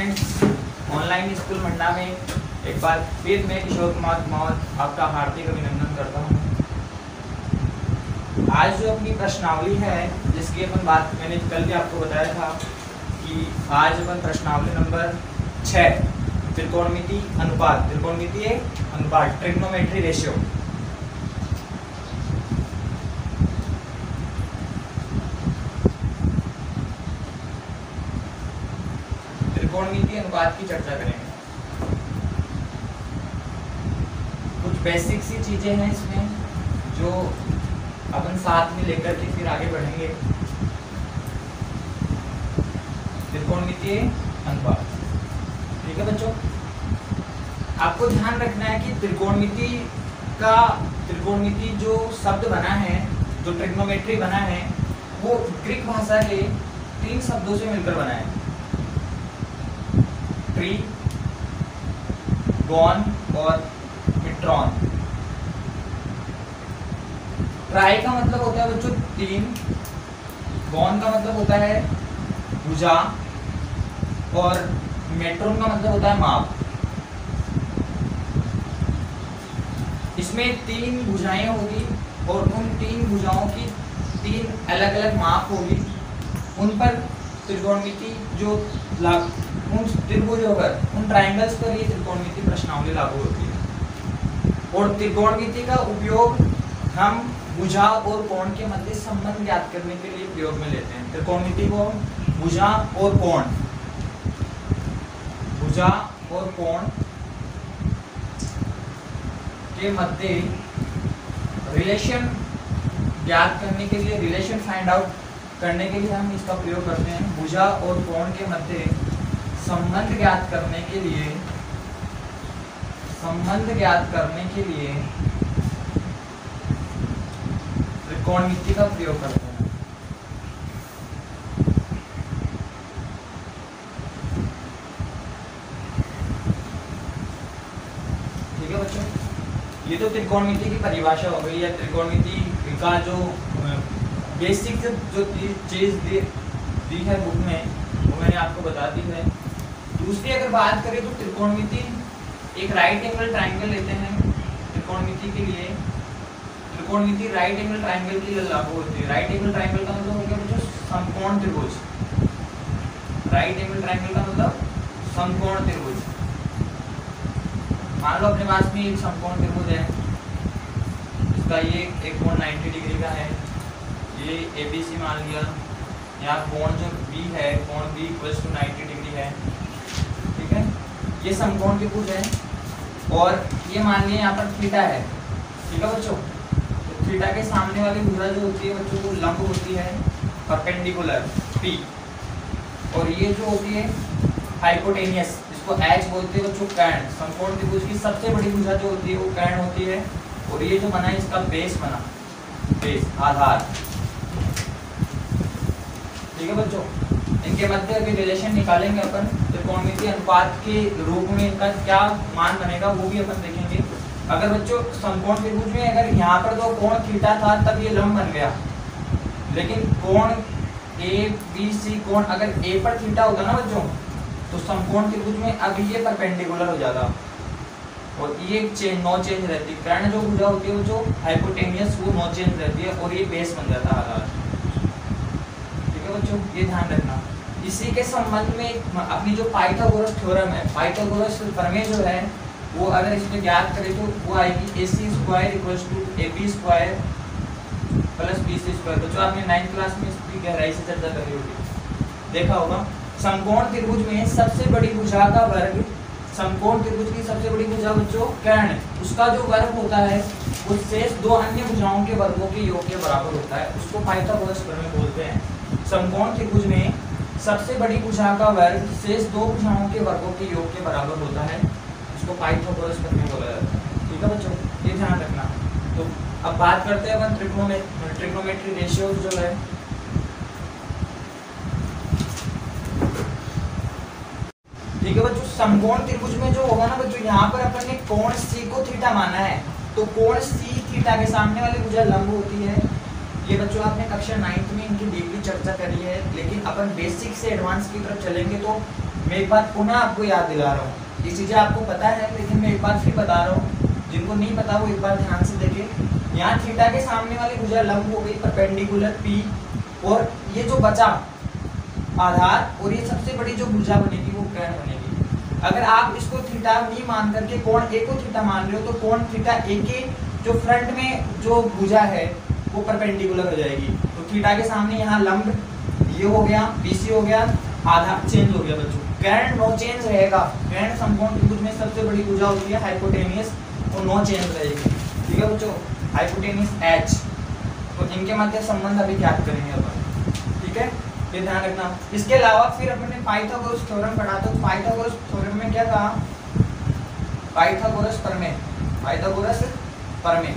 Students, online school मंडा में एक बार फिर मैं किशोर कुमार कुमावत आपका हार्दिक अभिनंदन करता हूँ। आज जो अपनी प्रश्नावली है जिसकी अपन बात मैंने कल भी आपको बताया था कि आज अपन प्रश्नावली नंबर 6 त्रिकोणमिति अनुपात, त्रिकोणमितीय अनुपात, ट्रिग्नोमेट्री रेशियो। त्रिकोणमितीय अनुपात की चर्चा करेंगे। कुछ बेसिक सी चीजें हैं इसमें जो अपन साथ में लेकर के फिर आगे बढ़ेंगे। त्रिकोणमितीय अनुपात, ठीक है बच्चों। आपको ध्यान रखना है कि त्रिकोणमिति जो शब्द बना है, जो ट्रिग्नोमेट्री बना है, वो ग्रीक भाषा के 3 शब्दों से मिलकर बना है। ट्री, गॉन और मिट्रॉन। ट्राई का मतलब होता है बच्चों 3, गॉन का मतलब होता है भुजा और मेट्रोन का मतलब होता है माप। इसमें 3 भुजाएं होगी और उन 3 भुजाओं की 3 अलग अलग माप होगी। उन पर त्रिकोणमिति जो उन त्रिभुजों पर, उन ट्रायंगल्स पर ये त्रिकोणमिति प्रश्नावली लागू होती है। और त्रिकोणमिति का उपयोग हम भुजा और कोण के मध्य संबंध ज्ञात करने के लिए प्रयोग में लेते हैं। त्रिकोणमिति को भुजा और कोण, भुजा और कोण के मध्य रिलेशन ज्ञात करने के लिए, रिलेशन फाइंड आउट करने के लिए हम इसका प्रयोग करते हैं। भुजा और कोण के मध्य संबंध ज्ञात करने के लिए, संबंध ज्ञात करने के लिए त्रिकोणमिति का प्रयोग करते हैं। ठीक है बच्चों, ये तो त्रिकोणमिति की परिभाषा हो गई, या त्रिकोणमिति का जो बेसिक जो चीज दी है बुक में, वो मैंने आपको बता दी है। दूसरी अगर बात करें तो त्रिकोणमिति एक राइट एंगल ट्रायंगल लेते हैं त्रिकोणमिति के लिए। त्रिकोणमिति राइट एंगल ट्रायंगल के लिए लागू होती है। राइट एंगल ट्रायंगल का मतलब हो गया बच्चों समकोण त्रिभुज। राइट एंगल ट्रायंगल का मतलब समकोण त्रिभुज। मान लो अपने पास में एक समकोण त्रिभुज है, इसका ये एक कोण 90 डिग्री का है, ये ABC मान लिया। यहाँ कोण जो B है, कोण B = 90 डिग्री है, ठीक है। ये समकोण त्रिभुज है और ये मान लिया यहाँ पर थीटा है, ठीक है बच्चों। तो थीटा के सामने वाली भुजा जो होती है बच्चों, वो लंब होती है, परपेंडिकुलर P, और ये जो होती है हाइपोटेनियस, इसको H बोलते हैं बच्चों, कर्ण। समकोण त्रिभुज की सबसे बड़ी भुजा जो होती है वो कर्ण होती है, और ये जो बना है इसका बेस बना, बेस आधार, ठीक है बच्चों। इनके मध्य अभी रिलेशन निकालेंगे अपन, त्रिकोणमितीय अनुपात के रूप में इनका क्या मान बनेगा वो भी अपन देखेंगे। अगर बच्चों समकोण त्रिभुज में अगर यहाँ पर तो कोण थीटा था तब ये लंब बन गया, लेकिन कोण ABC कोण अगर A पर थीटा होता ना बच्चों, तो समकोण त्रिभुज में अब ये परपेंडिकुलर हो जाता और ये नो चेंज रहती है। कर्ण जो भुजा होती है वो जो हाइपोटेनियस, वो नो चेंज रहती है और ये बेस बन जाता है आधार। ठीक है बच्चों, ये ध्यान रखना। इसी के संबंध में अपनी जो पाइथागोरस थ्योरम है, पाइथागोरस प्रमेय जो है, वो अगर इसमें ज्ञात करें तो वो आएगी AC² = AB² + BC²। बच्चों आपने 9th क्लास में इसकी गहराई से चर्चा करी होगी, देखा होगा। समकोण त्रिभुज में सबसे बड़ी भुजा का वर्ग, समकोण त्रिभुज की सबसे बड़ी भुजा बच्चों कर्ण, उसका जो वर्ग होता है वो शेष 2 अन्य भुजाओं के वर्गों के योग के बराबर होता है, उसको पाइथागोरस प्रमेय बोलते हैं। समकोण त्रिभुज में सबसे बड़ी भुजा का वर्ग शेष 2 भुजाओं के वर्गों के योग के बराबर होता है, उसको पाइथागोरस प्रमेय बोला जाता है। ठीक है बच्चों, ये ध्यान रखना। तो अब बात करते हैं अपन ट्रिग्नोमेट्री रेशियो जो है। ठीक है बच्चों, समकोण त्रिभुज में जो होगा ना बच्चों, यहाँ पर अपन ने कोण C को थीटा माना है, तो कोण C थीटा के सामने वाली भुजा लंब होती है। ये बच्चों आपने कक्षा 9th में इनकी डीपली चर्चा करी है, लेकिन अपन बेसिक से एडवांस की तरफ चलेंगे तो मैं एक बात पुनः आपको याद दिला रहा हूँ, ये चीज़ें आपको पता है लेकिन मैं एक बार फिर बता रहा हूँ, जिनको नहीं पता वो एक बार ध्यान से देखें। यहाँ थीटा के सामने वाली भुजा लंब हो गई परपेंडिकुलर पी, और ये जो बचा आधार और ये सबसे बड़ी जो भुजा बनेगी वो कर्ण बनेगी। अगर आप इसको थीटा नहीं मान करके कोण ए को थीटा मान रहे हो तो कोण थीटा ए के जो फ्रंट में जो भुजा है वो परपेंडिकुलर हो जाएगी। तो थीटा के सामने यहाँ लंब ये हो गया, बीसी हो गया, आधार चेंज हो गया बच्चों। कर्ण नो चेंज रहेगा, कर्ण समकोण त्रिभुज में सबसे बड़ी भुजा होती है हाइपोटेनियस, वो नो चेंज रहेगी। ठीक है बच्चों, हाइपोटेनियस एच, तो इनके मध्य संबंध अभी ज्ञात करेंगे अपन। ठीक है, ये ध्यान रखना। इसके अलावा फिर अपने पाइथागोरस थ्योरम पढ़ा, तो पाइथागोरस थ्योरम में क्या कहा, पाइथागोरस प्रमेय, पाइथागोरस प्रमेय।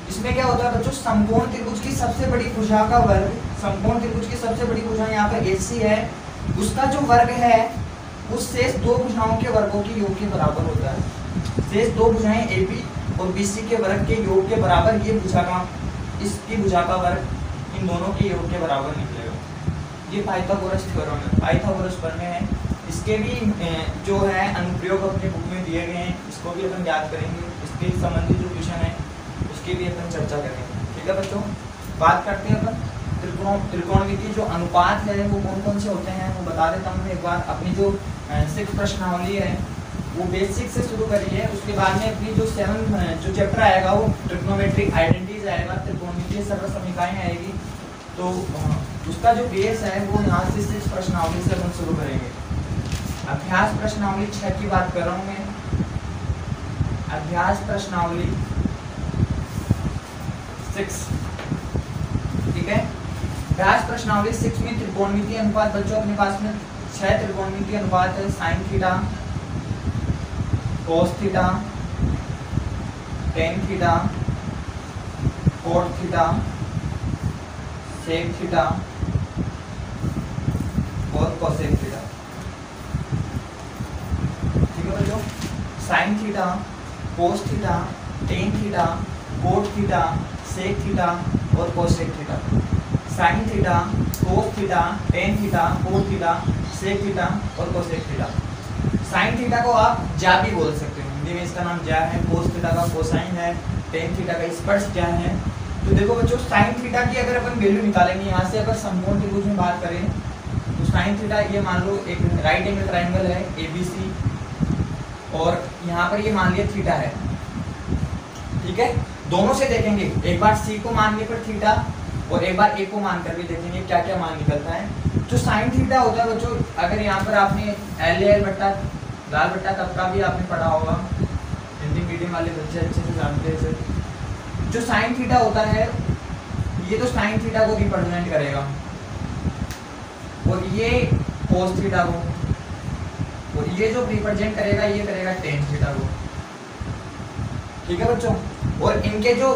इसमें क्या होता है बच्चों, समकोण त्रिभुज की सबसे बड़ी भुजा का वर्ग, समकोण त्रिभुज की सबसे बड़ी भुजा यहाँ पर AC है, उसका जो वर्ग है उस शेष दो भुजाओं के वर्गों के योग के बराबर होता है। शेष दो भुजाएं AB और BC के वर्ग के योग के बराबर ये भुजा का, इसकी भुजा का वर्ग इन दोनों के योग के बराबर निकलेगा। ये पाइथागोरस थ्योरम है, पाइथागोरस प्रमेय है। इसके भी जो है अनुप्रयोग अपने बुक में दिए गए हैं, इसको भी अपन याद करेंगे। इसके संबंधित जो क्वेश्चन है उसकी भी अपन चर्चा करेंगे। ठीक है बच्चों, बात करते हैं अपन त्रिकोणमितीय जो अनुपात है वो कौन कौन से होते हैं वो बता देता हूँ एक बार। अपनी जो 6 प्रश्नावली है वो बेसिक से शुरू करी है, उसके बाद में अपनी जो 7 जो चैप्टर आएगा वो ट्रिग्नोमेट्रिक आइडेंटिटीज आएगा, त्रिकोणमितीय सर्व समीकरणें आएगी। तो उसका जो बेस है वो यहाँ से 6 प्रश्नावली से अपन शुरू करेंगे। अभ्यास प्रश्नावली 6 की बात कर रहा हूँ मैं, अभ्यास प्रश्नावली 6। ठीक है, अभ्यास प्रश्नावली 6 में त्रिकोणमितीय अनुपात बच्चों अपने पास में 6 त्रिकोणमितीय अनुपात है। Sine theta, cos theta, tan theta, cot theta, sec theta और कोसेक थीटा। ठीक है बच्चों, sine theta, cos theta, tan theta, cot theta, sec theta और cosec theta. Sine theta, cos theta, tan theta, cot theta, sec theta और cosec theta. Sine theta को आप ज्या भी बोल सकते हो, हिंदी में इसका नाम ज्या है। कोस थीटा का कोसाइन है, टेन थीटा का स्पर्श ज्या है। तो देखो बच्चों, साइन थीटा की अगर अपन वैल्यू निकालेंगे यहाँ से, अगर समकोण त्रिभुज में बात करें तो साइन थीटा ये मान लो एक राइट एंगल ट्राइंगल है ABC, और यहाँ पर ये मान लिया थीटा है। ठीक है, दोनों से देखेंगे, एक बार C को मानने पर थीटा और एक बार A को मानकर भी देखेंगे क्या क्या मान निकलता है। जो साइन थीटा होता है बच्चों, अगर यहाँ पर आपने LL बट्टा लाल बट्टा तब का भी आपने पढ़ा होगा, हिंदी मीडियम वाले बच्चे अच्छे से जानते हैं सर। जो साइन थीटा होता है ये तो साइन थीटा को रिप्रेजेंट करेगा, और ये कोस थीटा को, और ये जो रिप्रेजेंट करेगा ये करेगा टेन थीटा को। ठीक है बच्चों, और इनके जो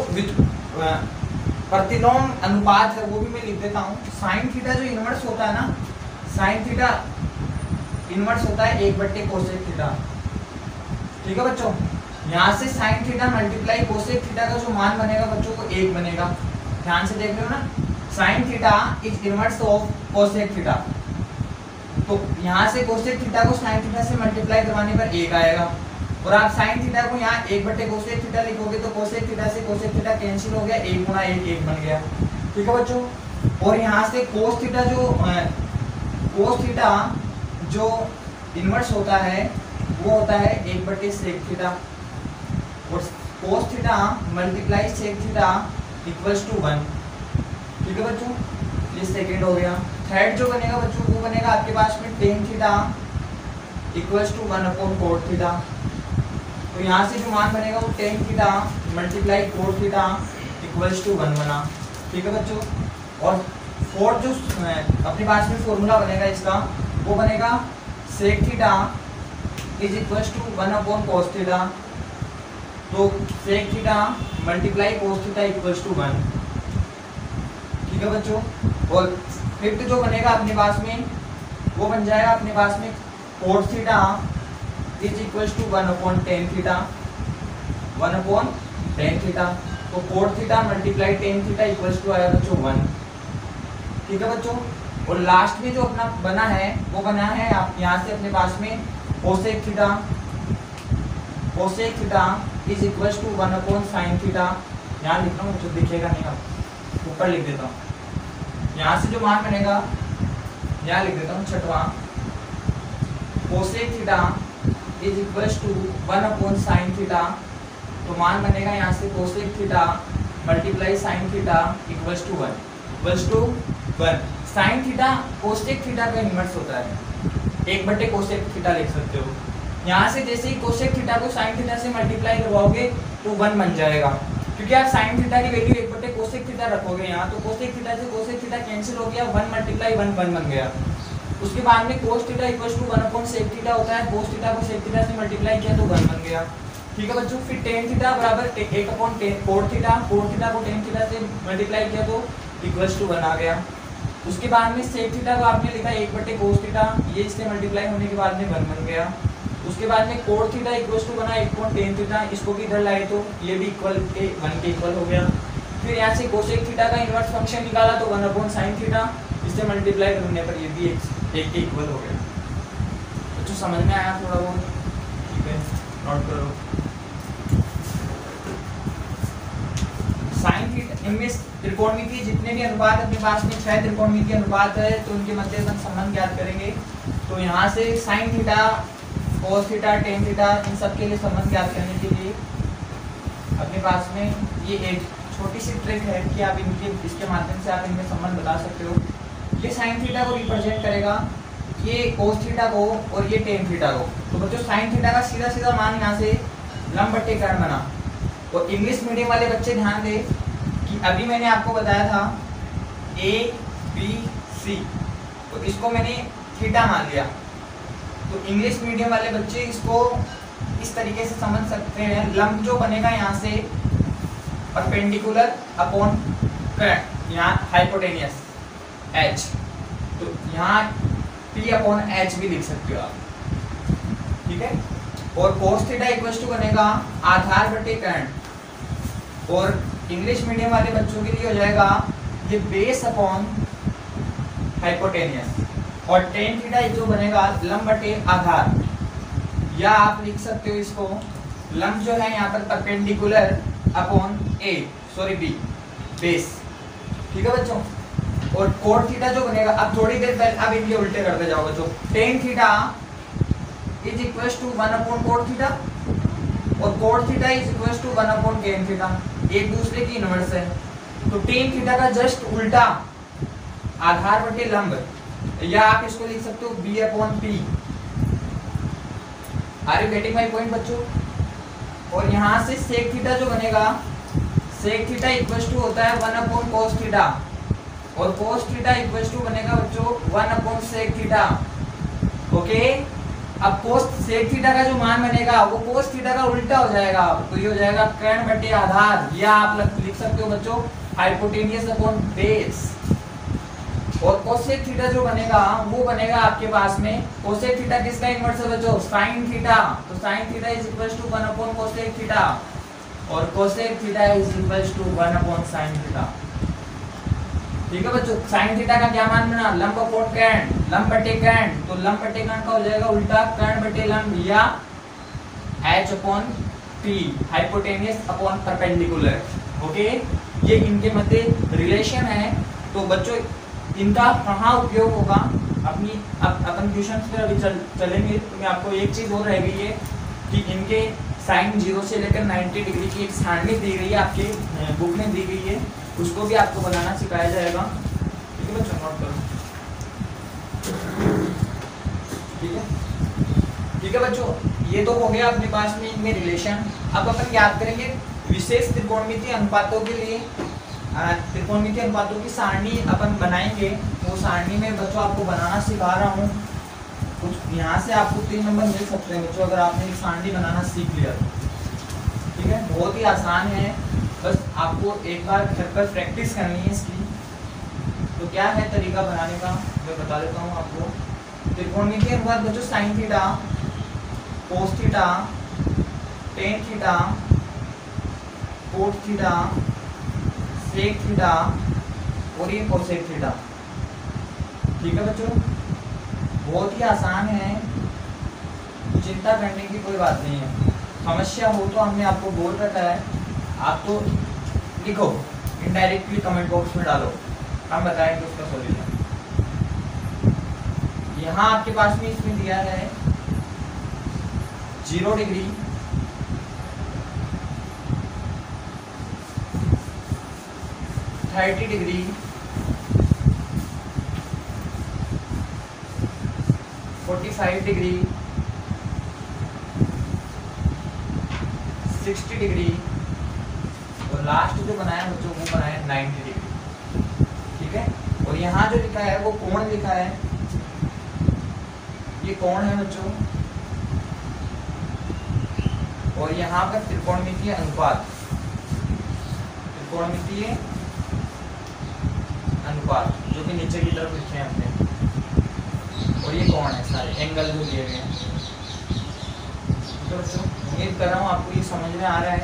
प्रतिलोम अनुपात है वो भी मैं लिख देता हूँ। साइन थीटा जो इनवर्स होता है ना, साइन थीटा इनवर्स होता है 1/कोसेक थीटा। ठीक है बच्चों, यहाँ से sine theta multiply cosec theta का जो मान बनेगा बच्चों को 1 बनेगा। ध्यान से देख रहे हो ना, sine theta is inverse of cosec theta. तो यहाँ से कोसेक थीटा को साइन थीटा से मल्टीप्लाई करवाने पर 1 आएगा, और आप साइन थीटा को यहाँ 1/कोसेक थीटा लिखोगे तो कोसेक थीटा से कोसेक थीटा कैंसिल हो गया, 1 गुणा 1 1 बन गया। ठीक है बच्चों, और यहाँ से कोस थीटा जो इनवर्स होता है वो होता है 1/सेक थीटा, और cos theta multiply sec theta equals to 1। ठीक है बच्चों, ये सेकेंड हो गया। थर्ड जो बनेगा बच्चों वो बनेगा आपके पास में टेन थीटा इक्वल्स टू 1/कोट थीटा। तो यहाँ से जो मान बनेगा वो tan theta multiply cot theta equals to 1 बना। ठीक है बच्चों, और फोर्थ जो अपने पास में फॉर्मूला बनेगा इसका वो बनेगा sec theta is equals to 1/कोस थीटा। तो sec theta multiply cos theta equals to 1। ठीक है बच्चों, और फिफ्थ जो बनेगा अपने पास में वो बन जाएगा अपने पास में cot theta is equals to 1/टेन थीटा, 1/टेन थीटा। तो cot theta multiply tan theta equals to आया बच्चों 1। ठीक है बच्चों, और लास्ट में जो अपना बना है वो बना है आप यहाँ से अपने पास में cosec theta is equal to 1/sin theta. यहाँ लिख रहा हूँ, जो दिखेगा नहीं, अब ऊपर लिख देता हूँ। यहाँ से जो मान बनेगा यहाँ लिख देता हूँ, छठवां cosec theta is equal to 1/sin theta. तो मान बनेगा यहाँ से cosec theta multiply sine theta equals to 1 sine theta cosec theta का इन्वर्स होता है, 1/cos थीटा लिख सकते हो। यहाँ से जैसे ही कोसेक थीटा को साइन थीटा से मल्टीप्लाई करवाओगे तो 1 बन जाएगा, क्योंकि आप साइन थीटा की वैल्यू 1/cos थीटा रखोगे यहाँ, तो कोसेक थीटा से कोसेक थीटा कैंसिल हो गया, 1 × 1 बन गया। उसके बाद में cos theta equals to 1/sec theta होता है, cos थीटा को sec थीटा से मल्टीप्लाई किया तो 1 बन गया। ठीक है बच्चों, फिर tan थीटा बराबर 1/tan cot थीटा को tan थीटा से मल्टीप्लाई किया तो इक्वल्स टू 1 आ गया। उसके बाद में sec थीटा को आपने लिखा 1/cos थीटा, ये इससे मल्टीप्लाई होने के बाद में 1 बन गया। उसके बाद में cot थीटा इक्वल्स टू बना 1/tan थीटा, इसको भी इधर लाए तो ये भी इक्वल के 1 के इक्वल हो गया। फिर यहाँ से कोसेक थीटा का इन्वर्स फंक्शन निकाला तो 1/sin थीटा, इससे मल्टीप्लाई करने पर ये भी 1 के इक्वल हो गया। तो समझ में आया थोड़ा बहुत? ठीक है, नोट करो। साइन थीटा इनमें त्रिकोणमितीय जितने भी अनुपात अपने पास में 6 त्रिकोणमितीय अनुपात है, तो उनके मध्य अपन संबंध ज्ञात करेंगे। तो यहाँ से sine theta, cos theta, tan theta, इन सब के लिए संबंध ज्ञात करने के लिए अपने पास में ये एक छोटी सी ट्रिक है कि आप इसके माध्यम से आप इनके संबंध बता सकते हो। ये साइन थीटा को रिप्रेजेंट करेगा, ये cos थीटा को और ये tan थीटा को। तो बच्चों साइन थीटा का सीधा सीधा मान यहाँ से लंब/कर्ण बना। और इंग्लिश मीडियम वाले बच्चे ध्यान दें कि अभी मैंने आपको बताया था ABC, तो इसको मैंने थीटा मान लिया। तो इंग्लिश मीडियम वाले बच्चे इसको इस तरीके से समझ सकते हैं, लंब जो बनेगा यहाँ से परपेंडिकुलर अपॉन कर्ण, यहाँ हाइपोटेनियस H, तो यहाँ P/H भी लिख सकते हो आप। ठीक है, और cos थीटा इक्वल्स टू बनेगा आधार/कर्ण, और इंग्लिश मीडियम वाले बच्चों के लिए हो जाएगा ये बेस अपॉन हाइपोटेनियस, और tan थीटा जो बनेगा लंब/आधार, या आप लिख सकते हो इसको लंब जो है यहाँ पर परपेंडिकुलर अपॉन B बेस। ठीक है बच्चों, और cot थीटा जो बनेगा, अब थोड़ी देर पहले अब इनके उल्टे करते जाओ बच्चों, tan theta is equals to 1/cot theta और cot theta is equals to 1/tan theta, एक दूसरे की इनवर्स है। तो tan थीटा का जस्ट उल्टा आधार/लंब, या आप इसको लिख सकते हो B/P। Are you getting my point बच्चों? और यहाँ से sec थीटा जो बनेगा, sec थीटा इक्वल्स टू होता है 1/cos थीटा, और cos थीटा इक्वल्स टू बनेगा बच्चों 1/sec थीटा। ओके, अब sec थीटा का जो मान बनेगा वो cos थीटा का उल्टा हो जाएगा, तो ये हो जाएगा कर्ण/आधार, या आप लिख सकते हो बच्चों हाइपोटेनियस अपॉन बेस। और cosec थीटा जो बनेगा वो बनेगा आपके पास में, cosec थीटा किसका इन्वर्स है बच्चों? sin थीटा, तो sin theta is equals to 1/cosec theta, और cosec theta is equals to 1/sin theta. ठीक है बच्चों, sin थीटा का क्या मान बना? लंब/कर्ण, लंब/कर्ण, तो लंब/कर्ण का हो जाएगा उल्टा कर्ण/लंब, या H/P hypotenuse upon perpendicular. Okay, ये इनके मध्य रिलेशन है। तो बच्चों इनका कहाँ उपयोग होगा अपन ट्यूशन पर अभी चलेंगे, तो मैं आपको एक चीज़ और रह गई है कि इनके साइन 0 से लेकर 90 डिग्री की एक सारणी दी गई है, आपके बुक में दी गई है, उसको भी आपको बनाना सिखाया जाएगा। ठीक है बच्चों, नोट करो। ठीक है बच्चों, ये तो हो गया अपने पास में इनमें रिलेशन। अब अपन याद करेंगे विशेष त्रिकोणमितीय अनुपातों के लिए, त्रिकोणमितीय अनुपातों की सारणी अपन बनाएंगे। वो सारणी में बच्चों आपको बनाना सिखा रहा हूँ, कुछ यहाँ से आपको 3 नंबर मिल सकते हैं बच्चों अगर आपने एक सारणी बनाना सीख लिया। ठीक है, बहुत ही आसान है, बस आपको एक बार घर पर प्रैक्टिस करनी है इसकी। तो क्या है तरीका बनाने का, मैं बता देता हूँ आपको। त्रिकोणमितीय अनुपात बच्चों sine theta, cos theta, tan theta, cot theta, sec theta और ये cosec थीटा। ठीक है बच्चों, बहुत ही आसान है, चिंता करने की कोई बात नहीं है। समस्या हो तो हमने आपको बोल रखा है, आप तो लिखो, इनडायरेक्टली कमेंट बॉक्स में डालो, हम बताएंगे उसका सॉल्यूशन। यहाँ आपके पास में इसमें दिया है 0 डिग्री, 30 डिग्री, 45 डिग्री, 60 डिग्री और लास्ट जो बनाया है बच्चों वो बनाया 90 डिग्री। ठीक है, और यहाँ जो लिखा है वो कोण लिखा है, ये कोण है बच्चों, और यहाँ पर त्रिकोणमितीय अनुपात, त्रिकोणमितीय अनुपात जो कि नीचे की तरफ लिखे हैं हमने, और ये कोण है, सारे एंगल जो दिए गए हैं। तो बच्चों उम्मीद कर रहा हूँ आपको ये समझ में आ रहा है।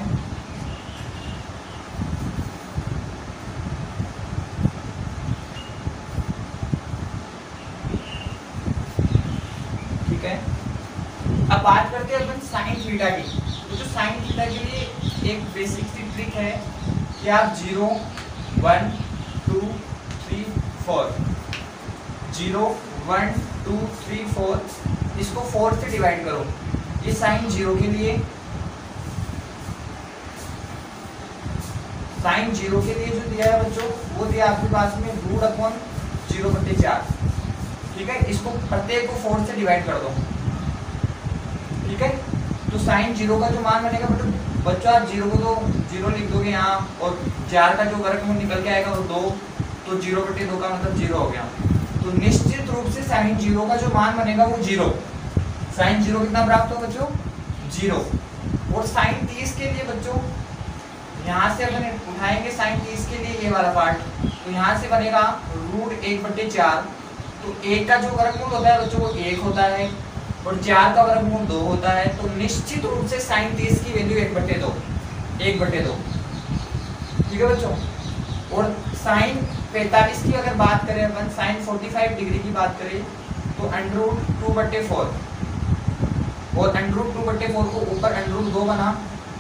ठीक है, अब बात करते हैं अपन साइन थीटा की। तो जो साइन थीटा के लिए एक बेसिक सी ट्रिक है कि आप 0, 1, 2, 3, 4, 0, 1, 2, 3, 4 इसको 4 से डिवाइड करो। ये साइन 0 के लिए, साइन 0 के लिए जो दिया है बच्चों वो दिया आपके पास में √0/4। ठीक है, इसको प्रत्येक को 4 से डिवाइड कर दो। ठीक है, तो साइन 0 का जो मान बनेगा बच्चों आप 0 को तो 0 लिख दोगे यहाँ, और 4 का जो वर्गमूल निकल के आएगा वो 2, तो 0/2 का मतलब 0 हो गया। तो निश्चित रूप से साइन 0 का जो मान बनेगा वो 0। साइन 0 कितना प्राप्त हो बच्चों? 0। और साइन 30 के लिए बच्चों यहाँ से अपन उठाएंगे साइन 30 के लिए ये वाला पार्ट, तो यहाँ से बनेगा √1/4। तो 1 का जो वर्गमूल होता है बच्चों वो 1 होता है, और 4 का वर्गमूल 2 होता है। तो निश्चित रूप से साइन 30 की वैल्यू 1/2। ठीक है बच्चों, और साइन 45 की अगर बात करें अपन, साइन 45 डिग्री की बात करें तो √2/4, और √2/4 को ऊपर √2 बना,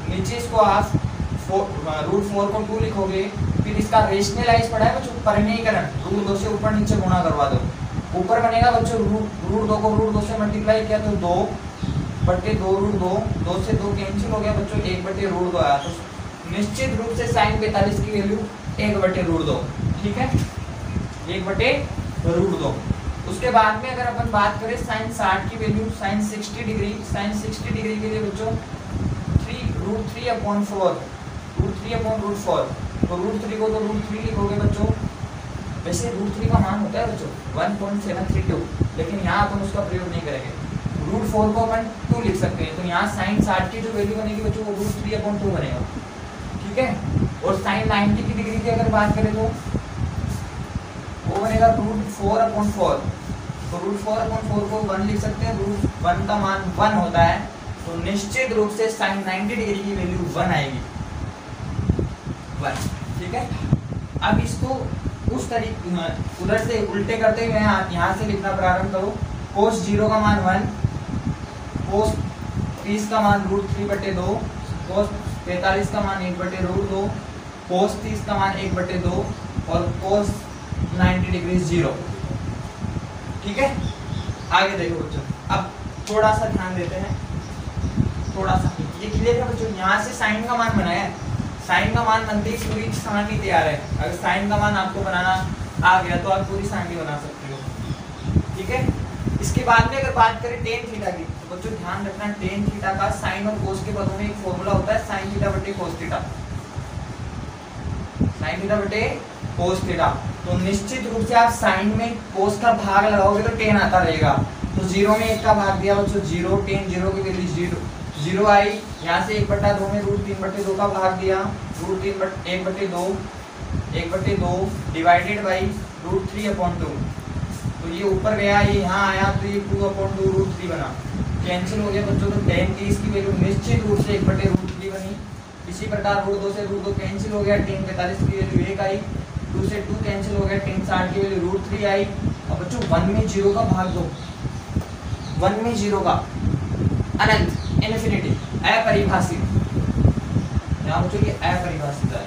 नीचे इसको आप √4 को 2 लिखोगे, फिर इसका रेशनलाइज पढ़ा है बच्चों, परिमेयकरण, √2 से ऊपर नीचे गुणा करवा दो। ऊपर बनेगा बच्चों √2 को √2 से मल्टीप्लाई किया तो 2/2 2 से 2 कैंसिल हो गया बच्चों, 1/√2 आया। तो निश्चित रूप से साइन 45 की वैल्यू 1/√2। ठीक है, 1/√2। उसके बाद में अगर अपन बात करें साइन 60 की value, sine 60 degree, sine 60 degree के लिए बच्चों √3/4, तो √3 को तो √3 लिखोगे बच्चों। वैसे √3 का मान होता है बच्चों 1.732, लेकिन यहाँ अपन उसका प्रयोग नहीं करेंगे। √4 को अपन 2 लिख सकते हैं, तो यहाँ साइन 60 की जो वैल्यू बनेगी बच्चों वो √3/2 बनेगा। ठीक है, और साइन 90 की डिग्री की अगर बात करें तो वो बनेगा √4/4। तो √4/4 को 1 लिख सकते हैं, √1 का मान 1 होता है। तो निश्चित रूप से साइन 90 डिग्री की वैल्यू 1 आएगी, 1। ठीक है, अब इसको उस तरीके उधर से उल्टे करते हुए यहाँ से लिखना प्रारंभ करो। कोस 0 का मान 1, कोस 30 का मान √3/2, कोस 45 का मान 1/√2, कोस 30 का मान 1/2 और कोस 90 डिग्री 0। ठीक है, आगे देखो बच्चों, अब थोड़ा सा ध्यान देते हैं, थोड़ा सा ये क्लियर है बच्चों। यहाँ से साइन का मान बनाया है, साइन का मान बनते ही पूरी सारणी तैयार है। अगर साइन का मान आपको बनाना आ गया तो आप पूरी सारणी बना सकते हो। ठीक है, इसके बाद में अगर बात करें टेन थीटा की, तो बच्चों ध्यान रखना टेन थीटा का साइन और कोस के पदों में एक फॉर्मूला होता है, साइन थीटा/कोस थीटा, साइन थीटा/कोस थीटा। तो निश्चित रूप से आप साइन में कोस का भाग लगाओगे तो टेन आता रहेगा। तो 0 में 1 का भाग दिया बच्चों 0, टेन 0 की वैल्यू 0 आई। यहाँ से 1/2 में √3/2 का भाग दिया, √1/2 डिवाइडेड बाई √3/2। तो ये ऊपर गया, ये यहाँ आया, तो ये 2/2 √3 बना, कैंसिल हो गया बच्चों। तो tan 30 की वैल्यू निश्चित रूप से 1/√3 बनी। इसी प्रकार √2 से √2 कैंसिल हो गया, tan 45 की वैल्यू 1 आई। 2 से 2 कैंसिल हो गया, tan 60 की वैल्यू √3 आई। अब बच्चों 1 में 0 का भाग दो, 1 में 0 का अनंत, इन्फिनिटी, अपरिभाषित, यहाँ बच्चों ये अपरिभाषित है,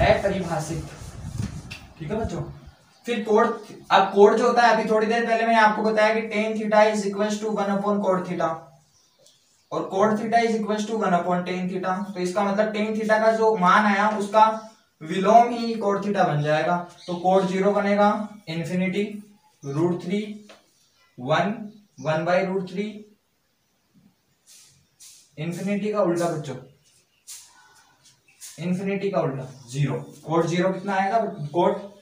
अपरिभाषित, ठीक है बच्चों। फिर कोड, अब कोड जो होता है, अभी थोड़ी देर पहले मैंने आपको बताया कि tan theta is equal to 1 upon cot theta, और cot theta is equal to 1 upon tan theta. तो इसका मतलब tan थीटा का जो मान आया उसका विलोम ही कोड थीटा बन जाएगा। तो कोड 0 बनेगा, इन्फिनिटी, √3, 1 बाई √3, इन्फिनिटी का उल्टा बच्चों, इन्फिनिटी का उल्टा 0। कोड 0 कितना आएगा, कोड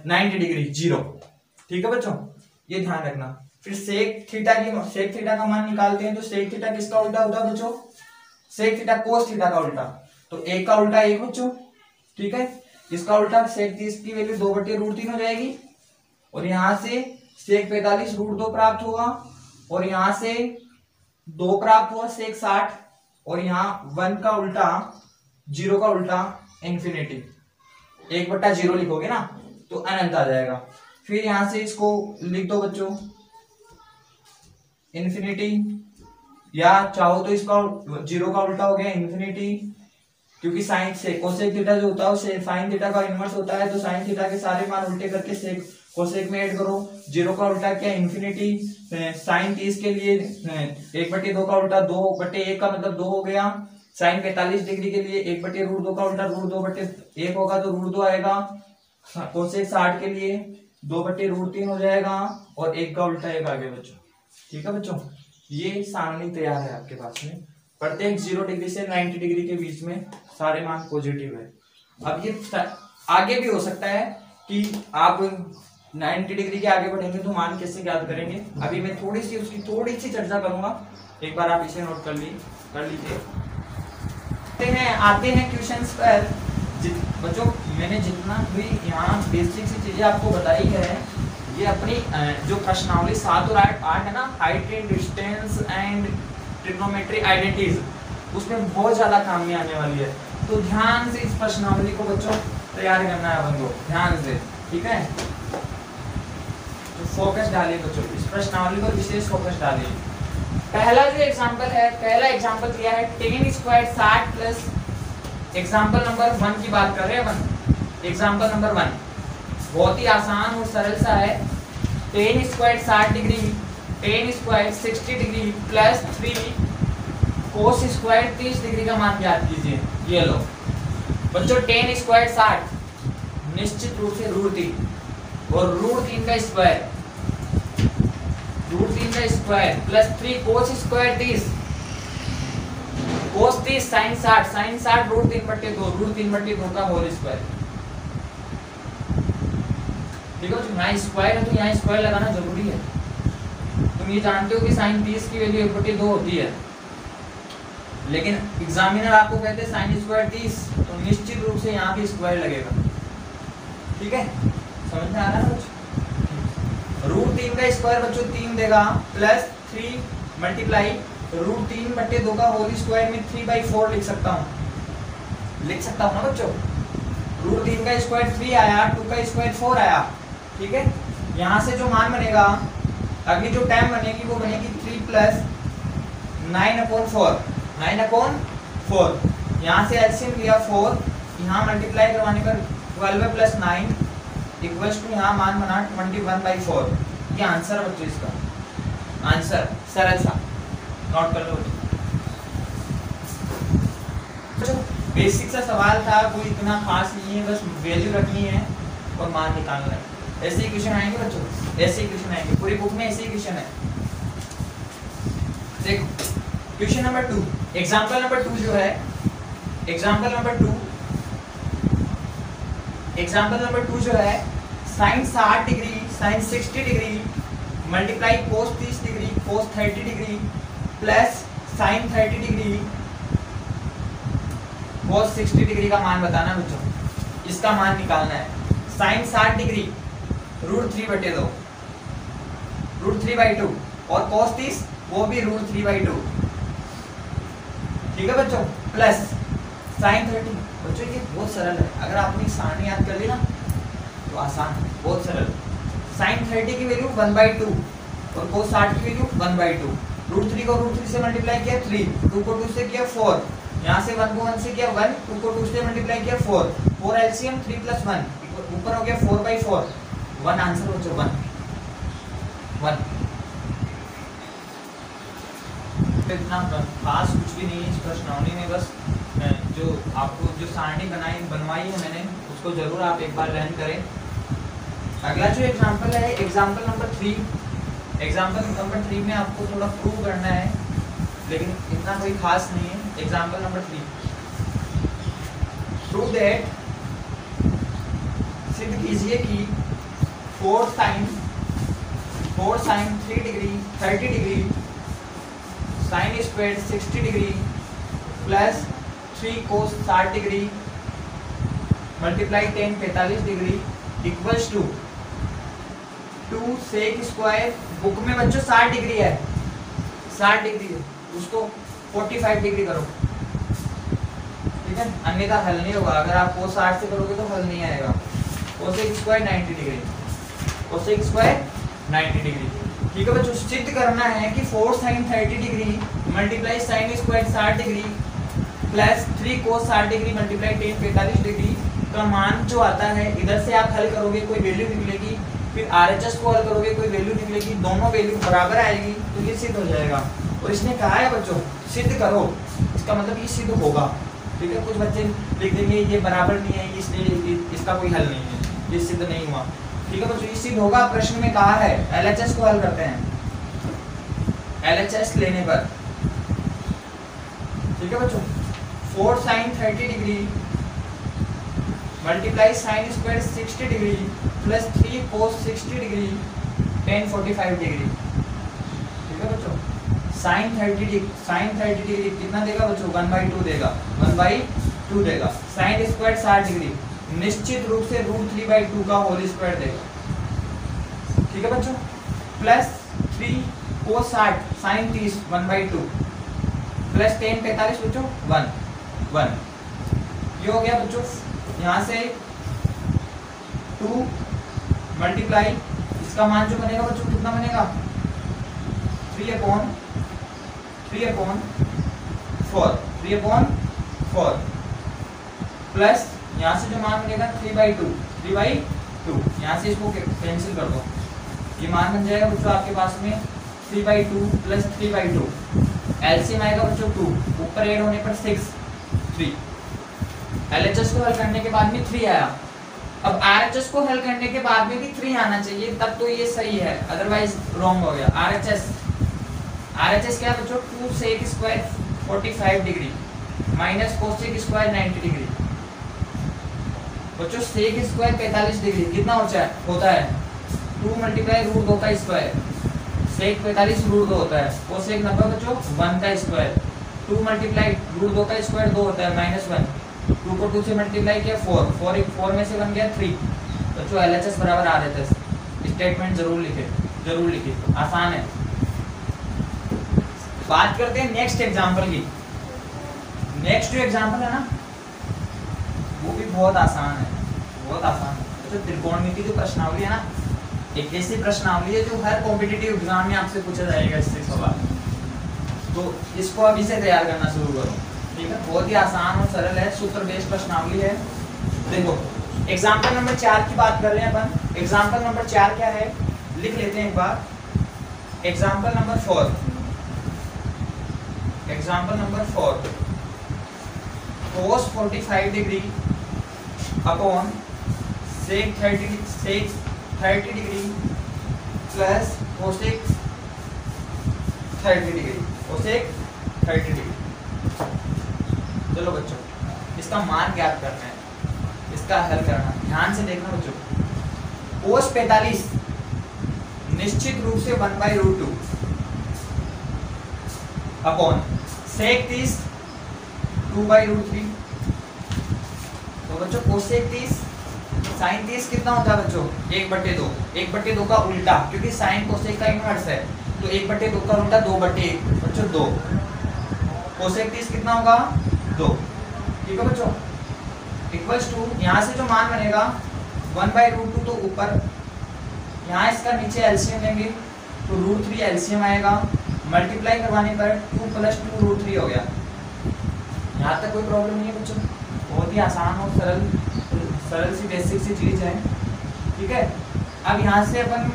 90 डिग्री 0, ठीक है बच्चों, ये ध्यान रखना। फिर सेक थीटा का मान निकालते हैं। तो सेक थीटा किसका उल्टा होता है बच्चों, सेक थीटा कोस थीटा का उल्टा। तो एक का उल्टा 1 बच्चों, ठीक है, इसका उल्टा सेक 30 की वैल्यू 2/√3 हो जाएगी, और यहां से सेक 45 √2 प्राप्त होगा, और यहां से 2 प्राप्त हुआ सेक 60, और यहाँ 1 का उल्टा 0 का उल्टा इन्फिनिटी, 1/0 लिखोगे ना तो अनंत आ जाएगा। फिर यहां से इसको लिख दो बच्चों इन्फिनिटी, या चाहो तो इसका 0 का उल्टा हो गया इन्फिनिटी, क्योंकि साइन से कोसेक थीटा जो होता है उससे साइन थीटा का इनवर्स होता है, तो साइन थीटा के सारे मान उल्टे करके सेक कोसेक में ऐड करो। 0 का उल्टा क्या इन्फिनिटी, साइन 30 के लिए 1/2 का उल्टा 2/1 का मतलब 2 हो गया। साइन 45 डिग्री के लिए 1/√2 का उल्टा √2/1 होगा तो √2 आएगा। कोसेक 60 के लिए 2/√3 हो जाएगा, और 1 का उल्टा 1 आ गया बच्चों, ठीक है बच्चों। ये सारणी तैयार है आपके पास में, प्रत्येक 0 डिग्री से 90 डिग्री के बीच में सारे मान पॉजिटिव है। अब ये आगे भी हो सकता है कि आप 90 डिग्री के आगे बढ़ेंगे तो मान कैसे ज्ञात करेंगे, अभी मैं उसकी थोड़ी सी चर्चा करूंगा, एक बार आप इसे नोट कर लीजिए। आते हैं क्वेश्चंस पर। बच्चों मैंने जितना भी यहाँ बेसिक सी चीजें आपको बताई है, ये अपनी जो प्रश्नावली 7 और 8 है ना, height and distance and trigonometry identities, उसमें बहुत ज्यादा काम में आने वाली है। तो ध्यान से इस प्रश्नावली को बच्चों तैयार करना है अपन को, ध्यान से, ठीक है। तो फोकस डालिए बच्चों, इस प्रश्नावली पर विशेष फोकस डालिए। पहला जो एग्जांपल है, पहला एग्जांपल दिया है tan square 60 plus, example number 1 की बात कर रहे हैं अपन। एग्जांपल नंबर 1 बहुत ही आसान और सरल सा है। tan square 60 degree, tan square 60 degree plus 3 cos square 30 degree का मान ज्ञात कीजिए। ये लो बच्चों, tan स्क्वायर 60 निश्चित रूप से √3, और √3 का स्क्वायर, √3 का स्क्वायर प्लस 3 कोस स्क्वायर 30, कोस 30 साइन 60, साइन 60 √3/2, √3/2 का होल स्क्वायर, ठीक है। तो यहाँ स्क्वायर है तो यहाँ स्क्वायर लगाना जरूरी है। तुम ये जानते हो कि साइन 30 की वैल्यू 1/2 होती है, लेकिन एग्जामिनर आपको कहते हैं साइन स्क्वायर 30, तो निश्चित रूप से यहाँ भी स्क्वायर लगेगा, ठीक है, समझ में आ रहा है बच्चों। √3 का स्क्वायर बच्चों 3 देगा, प्लस 3 मल्टीप्लाई √3/2 का होल स्क्वायर में 3/4 लिख सकता हूँ ना बच्चों। √3 का स्क्वायर 3 आया, 2 का स्क्वायर 4 आया, ठीक है। यहाँ से जो मान बनेगा, अगली जो टर्म बनेगी वो बनेगी 3 प्लस 9/4, 9/4। यहाँ से एलसीएम लिया 4, यहाँ मल्टीप्लाई करवाने पर 12 प्लस 9 इक्वल्स टू यहाँ मान बना 21/4। ये आंसर है बच्चों, इसका आंसर सरल सा नोट कर लो बच्चों। बेसिक सा सवाल था, कोई इतना खास नहीं है, बस वैल्यू रखनी है और मान निकालना है। ऐसे ही क्वेश्चन आएंगे बच्चों, ऐसे ही क्वेश्चन आएंगे, पूरी बुक में ऐसे ही क्वेश्चन है। देखो क्वेश्चन नंबर 2, एग्जांपल नंबर 2 जो है, एग्जांपल नंबर 2 जो है, sine 60 degree, sine 60 degree multiply cos 30 degree, cos 30 degree plus sine 30 degree cos 60 degree का मान बताना बच्चों। इसका मान निकालना है। साइन 60 डिग्री √3/2, √3/2, और कोस 30 वो भी √3/2, ठीक है बच्चों, प्लस साइन 30। बच्चों ये बहुत सरल है, अगर आपने सारणी याद कर ली ना तो आसान है, बहुत सरल। साइन 30 की वैल्यू 1/2 और cos 60 की वैल्यू 1/2। √3 को √3 से मल्टीप्लाई किया 3, 2 को 2 से किया 4, यहाँ से 1 को 1 से किया 1, 2 को 2 से मल्टीप्लाई किया 4, 4 एलसीएम 3 + 1 ऊपर हो गया 4/4, 1 आंसर हो जाए 1। इतना खास कुछ भी नहीं है इस प्रश्नावली में, बस जो आपको जो सारणी बनवाई है मैंने उसको जरूर आप एक बार रन करें। अगला जो एग्जांपल है एग्जांपल नंबर 3। एग्जांपल नंबर 3 में आपको थोड़ा प्रूव करना है, लेकिन इतना कोई खास नहीं है। एग्जांपल नंबर 3, प्रूव दैट, सिद्ध कीजिए कि 4 sin 3 degree 30 degree sine square 60 degree plus 3 cos 60 degree multiply 10 45 degree equals to 2 sec square, book में बच्चों 60 डिग्री है, 60 डिग्री है, उसको 45 डिग्री करो, ठीक है, अन्यथा हल नहीं होगा। अगर आप cos 60 से करोगे तो हल नहीं आएगा। cos square 90 degree, cos square 90 degree, ठीक है बच्चों। सिद्ध करना है कि 4 sin 30 degree multiply sign square 60 degree plus 3 cos 60 degree multiply 10 45 degree का मान जो आता है, इधर से आप हल करोगे कोई वैल्यू निकलेगी, फिर RHS को हल करोगे कोई वैल्यू निकलेगी, दोनों वैल्यू बराबर आएगी तो ये सिद्ध हो जाएगा। और इसने कहा है बच्चों सिद्ध करो, इसका मतलब ये सिद्ध होगा, ठीक है। कुछ बच्चे लिख देंगे ये बराबर नहीं है इसलिए इसका कोई हल नहीं है, ये सिद्ध नहीं हुआ, ठीक है बच्चों, ये सिद्ध होगा। प्रश्न में कहा है LHS को हल करते हैं, LHS लेने पर, ठीक है बच्चों। 4 sin 30 degree multiply sign square 60 degree plus 3 cos 60 degree 10 45 degree, ठीक है बच्चों। साइन 30 डिग्री कितना देगा बच्चों, 1/2 देगा, 1/2 देगा। साइन स्क्वायर 60 डिग्री निश्चित रूप से √3/2 का होल स्क्वायर देगा, ठीक है बच्चों। प्लस 3 cos 60 साइन 30 1/2 प्लस 10 45 बच्चों 1। ये हो गया बच्चों, यहाँ से 2 मल्टीप्लाई इसका मान जो बनेगा बच्चों कितना बनेगा, 3/4 प्लस यहाँ से जो मान बनेगा 3/2, यहाँ से इसको कैंसिल कर दो, ये मान बन जाएगा बच्चों आपके पास में 3/2 प्लस 3/2, एलसीएम आएगा बच्चों 2, ऊपर ऐड होने पर 6 3। LHS को हल करने के बाद में 3 आया, अब RHS को हल करने के बाद में भी 3 आना चाहिए, तब तो ये सही है, अदरवाइज रॉन्ग हो गया। RHS क्या बच्चों, 2 sec square 45 degree minus cos square 90 degree बच्चों। sec स्क्वायर 45 डिग्री कितना होता है 2 मल्टीप्लाई √2 का स्क्वायर, sec 45 √2 होता है, cos 90 बच्चों 1 का स्क्वायर, 2 मल्टीप्लाई √2 का स्क्वायर 2 होता है -1, 2 को 2 से मल्टीप्लाई किया 4 में से बन गया 3 बच्चों। LHS बराबर RHS, स्टेटमेंट जरूर लिखे, आसान है। बात करते हैं नेक्स्ट एग्जांपल की। नेक्स्ट जो एग्जांपल है ना वो भी बहुत आसान है, तो त्रिकोणमिति जो प्रश्नावली है ना, एक ऐसी प्रश्नावली है जो हर कॉम्पिटिटिव एग्जाम में आपसे पूछा जाएगा इससे सवाल, तो इसको अभी से तैयार करना शुरू करो, ठीक है। बहुत ही आसान और सरल है, सूत्र बेस्ड प्रश्नावली है। देखो एग्जांपल नंबर 4 की बात कर रहे हैं अपन। एग्जांपल नंबर 4 क्या है लिख लेते हैं एक बार। Example number 4 cos 45 degree upon sec 30 degree plus cosec 30 degree. चलो बच्चों इसका मान ज्ञात करना है, इसका हल करना, ध्यान से देखना बच्चों। cos 45 निश्चित रूप से 1/√2 अपॉन sec 30 2/√3। तो बच्चों cosec 30 sin 30 कितना होता है बच्चों 1/2, 1/2 का उल्टा, क्योंकि sin cosec का इनवर्स है, तो 1/2 का उल्टा 2/1 बच्चों 2। cosec 30 कितना होगा 2, ठीक है बच्चों, इक्वल्स टू यहाँ से जो मान बनेगा 1/√2 तो ऊपर, यहाँ इसका नीचे एलसीएम लेंगे तो √3 एलसीएम आएगा, मल्टीप्लाई करवाने पर 2 + 2 √3 हो गया। यहाँ तक कोई प्रॉब्लम नहीं है बच्चों, बहुत ही आसान और सरल सी बेसिक सी चीज़ है। ठीक है, अब यहाँ से अपन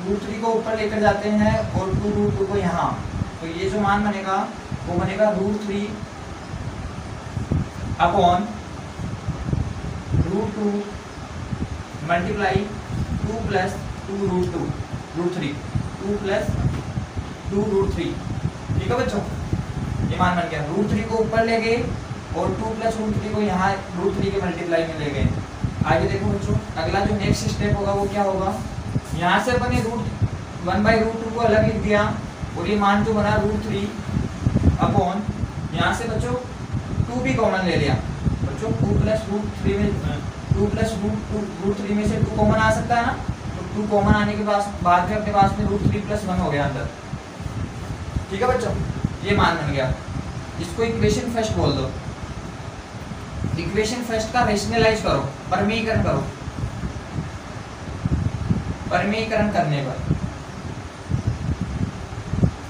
√3 को ऊपर लेकर जाते हैं और 2√2 को यहाँ, तो ये जो मान बनेगा वो बनेगा √3 अपॉन √2 मल्टीप्लाई 2 + 2√2 √3 2 + 2√3। ठीक है बच्चों, ये मान बन गया। √3 को ऊपर ले गए और 2 + √3 को यहाँ √3 के मल्टीप्लाई में ले गए। आगे देखो बच्चों, अगला जो नेक्स्ट स्टेप होगा वो क्या होगा, यहाँ से अपन 1/√2 को अलग लिख दिया और ये मान जो बना √3 अपॉन, यहाँ से बच्चों 2 भी कॉमन ले लिया बच्चों, 2 + √3 में 2 + √3 में से 2 कॉमन आ सकता है ना, तो 2 कॉमन आने के बाद में अपने पास में √3 + 1 हो गया अंदर। ठीक है बच्चों, ये मान बन गया। इसको इक्वेशन फर्स्ट बोल दो। इक्वेशन फर्स्ट का रेशनलाइज करो, परमीकरण करो। परमीकरण करने पर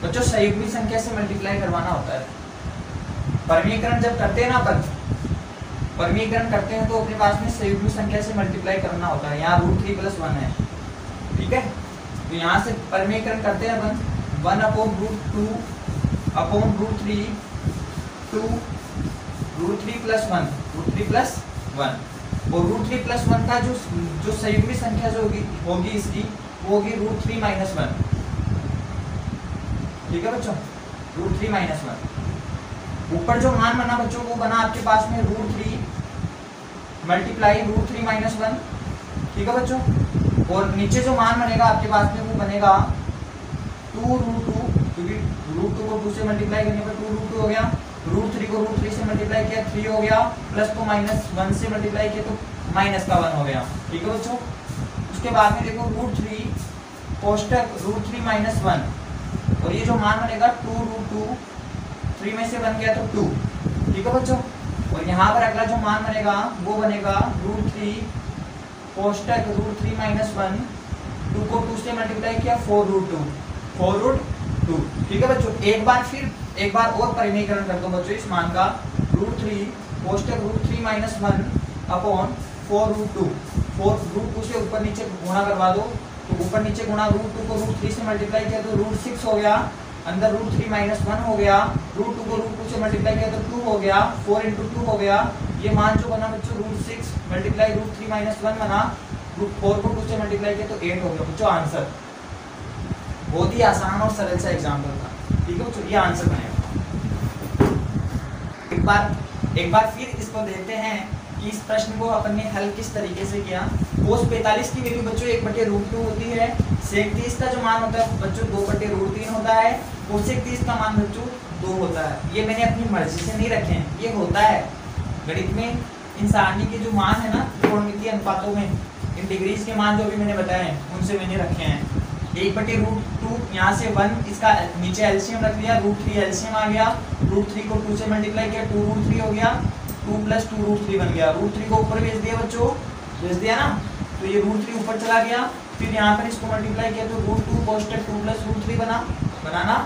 बच्चों संयुग्मी संख्या से मल्टीप्लाई करवाना होता है। परमीकरण जब करते हैं ना अपन, परमीकरण करते हैं तो अपने पास में संयुग्मी संख्या से मल्टीप्लाई करना होता है। यहाँ √3 + 1 है। ठीक है, तो यहाँ से परमीकरण करते हैं अपन 1/√2 अपॉन √3 2 √3 + 1 √3 + 1 और √3 + 1 का जो संयुग्मी संख्या जो होगी इसकी वो होगी √3 - 1। ठीक है बच्चों, √3 - 1। ऊपर जो मान बना बच्चों वो बना आपके पास में √3 मल्टीप्लाई √3 - 1। ठीक है बच्चों, और नीचे जो मान बनेगा आपके पास में वो बनेगा 2√2, क्योंकि √2 को 2 से मल्टीप्लाई करने पर 2√2 हो गया। √3 को √3 से मल्टीप्लाई किया 3 हो गया, प्लस को -1 से मल्टीप्लाई किया तो -1 हो गया। ठीक है बच्चों, उसके बाद में देखो √3 कोष्टक √3 - 1 और ये जो मान बनेगा 2√2 3 में से बन गया तो 2। ठीक है बच्चों, और यहाँ पर अगला जो मान बनेगा वो बनेगा √3 कोष्टक √3 - 1 2 को 2 से मल्टीप्लाई किया 4√2 4√2। ठीक है बच्चों, एक बार और परिमीकरण कर दो बच्चों इस मान का, √3 कोष्टक √3 - 1 अपॉन 4√2 4√2 से ऊपर नीचे गुणा करवा दो, तो ऊपर नीचे गुणा √2 को √3 से मल्टीप्लाई किया तो √6 हो गया, अंदर √3 - 1 हो गया, √2 को √2 से मल्टीप्लाई किया तो 2 हो गया, 4 × 2 हो गया। ये मान जो बना बच्चों √6 मल्टीप्लाई √3 - 1 बना, 4 को 2 से मल्टीप्लाई किया तो 8 हो गया बच्चों आंसर। बहुत ही आसान और सरल सा एग्जाम्पल था। ठीक है बच्चों, ये आंसर बनेगा। एक बार फिर इसको देखते हैं कि इस प्रश्न को अपन ने हल किस तरीके से किया। cos 45 की वैल्यू बच्चों 1/√2 होती है। sec 30 का जो मान होता है बच्चों 2/√3 होता है। cosec 30 का मान बच्चों 2 होता है। ये मैंने अपनी मर्जी से नहीं रखे हैं, ये होता है गणित में। इन सारणी के जो मान है ना त्रिकोणमितीय अनुपातों में, इन डिग्रीज के मान जो भी मैंने बताए हैं उनसे मैंने रखे हैं। 1/√2 यहाँ से 1, इसका नीचे एलसीएम रख लिया, √3 एलसीएम आ गया, √3 को 2 से मल्टीप्लाई किया 2√3 हो गया, 2 + 2√3 बन गया। √3 को ऊपर भेज दिया बच्चों, भेज दिया ना, तो ये √3 ऊपर चला गया। फिर यहाँ पर इसको मल्टीप्लाई किया तो √2 कोष्टक 2 + √3 बनाना।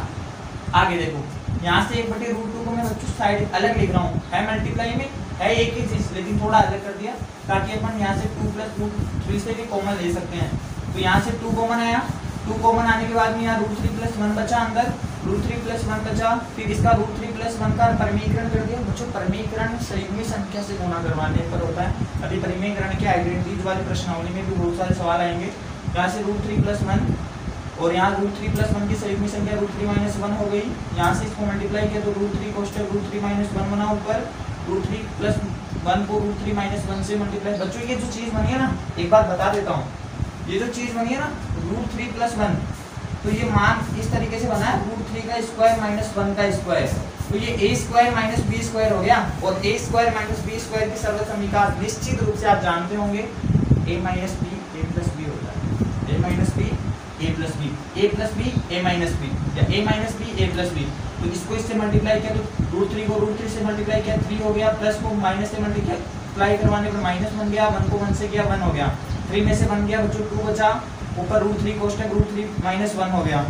आगे देखो, यहाँ से 1/√2 को मैं बच्चों साइड अलग लिख रहा हूँ, है मल्टीप्लाई में है एक ही चीज, लेकिन थोड़ा अलग कर दिया ताकि अपन यहाँ से 2 + √3 से भी कॉमन ले सकते हैं। तो यहाँ से 2 कॉमन आया, 2 कॉमन आने के बाद में यहाँ √3 + 1 बचा अंदर, √3 + 1 बचा। फिर इसका √3 + 1 का परमीकरण कर दिया बच्चों। परमीकरण संयुग्मी संख्या से गुणा करवाने पर होता है। अभी परमीकरण के आइडेंटिटीज वाली प्रश्नावली में भी बहुत सारे सवाल आएंगे। यहाँ से √3 + 1 और यहाँ √3 + 1 की संयुग्मी संख्या √3 - 1 हो गई। यहाँ से इसको मल्टीप्लाई किया तो √3 कोष्टक √3 - 1 बना ऊपर, √3 + 1 को √3 - 1 से मल्टीप्लाई। बच्चों ये जो चीज बनी है ना, एक बार बता देता हूँ, ये जो चीज बनी है ना √3 + 1, तो ये मान इस तरीके से बना है √3 का स्क्वायर - 1 का स्क्वायर, तो ये a² - b² हो गया। और a² - b² की सरल समीकरण निश्चित रूप से आप जानते होंगे, a - b a + b होता है। a - b a + b a + b a - b या a - b a + b। तो इसको इससे मल्टीप्लाई किया तो √3 को √3 से मल्टीप्लाई किया 3 हो गया, प्लस को माइनस से मल्टीप्लाई करवाने पर माइनस बन गया, 1 को 1 से किया 1 हो गया, 3 में से बन गया बच्चों 2 बचा, ऊपर √3 कोष्टक √3 माइनस 1 हो गया,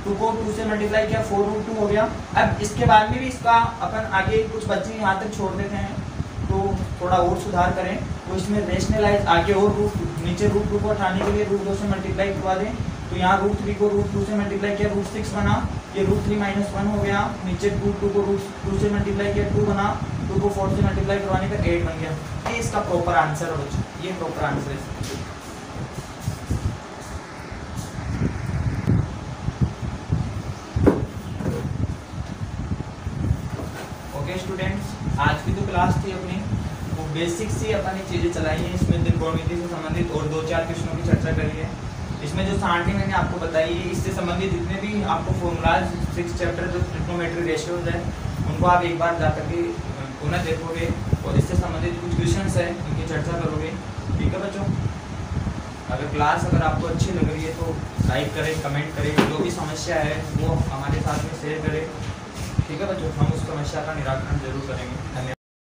2 को 2 से मल्टीप्लाई किया 4√2 हो गया। अब इसके बाद में भी इसका अपन आगे कुछ बच्चे यहाँ तक छोड़ देते हैं तो थोड़ा और सुधार करें, तो इसमें रेशनलाइज आगे और नीचे √2 को हटाने के लिए √2 से मल्टीप्लाई करवा दें, तो यहाँ √3 को √2 से मल्टीप्लाई किया √6 बना, ये √3 माइनस 1 हो गया, नीचे √2 को √2 से मल्टीप्लाई किया 2 बना, 2 को 4 से मल्टीप्लाई करवाने पर 8 बन गया। ये इसका प्रॉपर आंसर है बच्चों, ये प्रॉपर आंसर है। ओके स्टूडेंट्स, आज की तो क्लास थी अपनी, वो बेसिक से अपन ये चीज़ें चलाई हैं, इसमें त्रिकोणमिति से संबंधित और 2-4 क्वेश्चनों की चर्चा करी है। इसमें जो सारणी मैंने आपको बताई है, इससे संबंधित जितने भी आपको फॉर्मूलाज 6 चैप्टर जो ट्रिग्नोमेट्री रेशियोज है उनको आप एक बार जा करके पुनः देखोगे और इससे संबंधित कुछ क्वेश्चंस है उनकी चर्चा करोगे। ठीक है बच्चों, अगर आपको अच्छी लग रही है तो लाइक करें, कमेंट करें, जो भी समस्या है वो हमारे साथ में शेयर करें। ठीक है बच्चों, हम उस समस्या का निराकरण जरूर करेंगे। धन्यवाद।